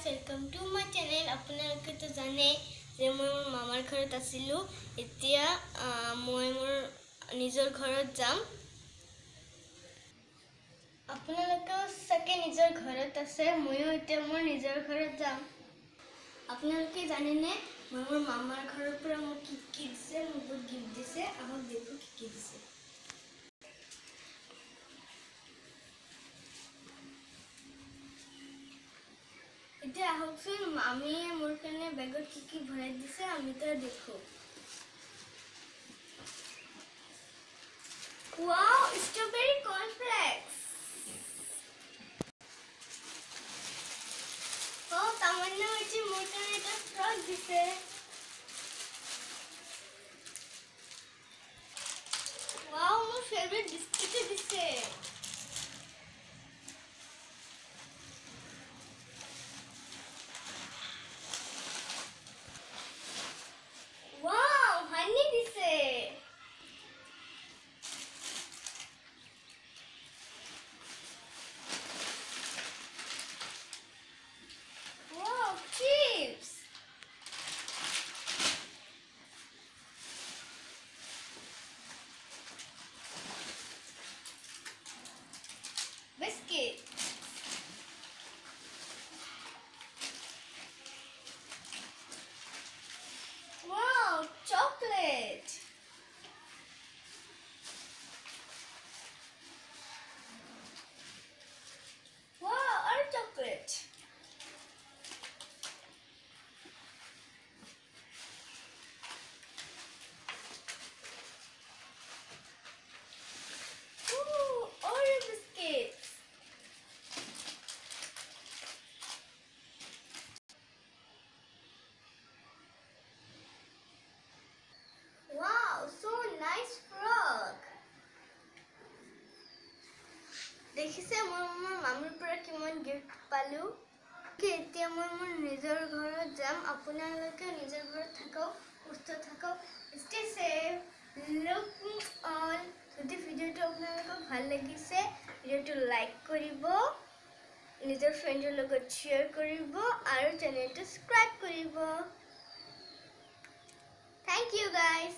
Welcome to my channel. আপোনালোকে তো জানে যে মই মোৰ মামাৰ ঘৰত আছিলো। এতিয়া মই মোৰ নিজৰ ঘৰত যাম। আপোনালোকে সকে নিজৰ ঘৰত আছে, মইও এতিয়া মোৰ নিজৰ ঘৰত যাম। আপোনালোকে জানে নে মই মোৰ মামাৰ ঘৰৰ পৰা মোক কি দিছে? মোক বহুত গিফ্ট দিছে। আহক দেখো কি দিছে। এতিয়া আহকচোন মামীয়ে মোৰ কাৰণে বেগত কি ভৰাই দিছে আমি তো দেখো। Wow, strawberry cornflakes. ও তামান্না হচ্ছে মোর কাৰণে এটা ফ্রক দিছে। ওয়াও, মোর ফেভারিট বিস্কিট দিছে। ওয়াও, হানি দিছে। Wow, chips. Biscuit. Wow, chocolate. Wow, আর chocolate. Oreo biscuits. Wow, so nice frog. দেখিছে মই মোৰ মামীৰ পৰা কিমান গিফ্ট পালো। এতিয়া মই মোৰ নিজৰ ঘৰত যাম। আপোনালোকে নিজৰ ঘৰত থাকক, সুস্থ থাকক, stay safe, love you all. যদি ভিডিওটো আপোনালোকক ভাল লাগিছে, ভিডিওটো লাইক কৰিব, নিজৰ ফ্ৰেণ্ডৰ লগত শ্বেয়াৰ কৰিব আৰু চেনেলটো সাবস্ক্ৰাইব কৰিব। Thank you guys.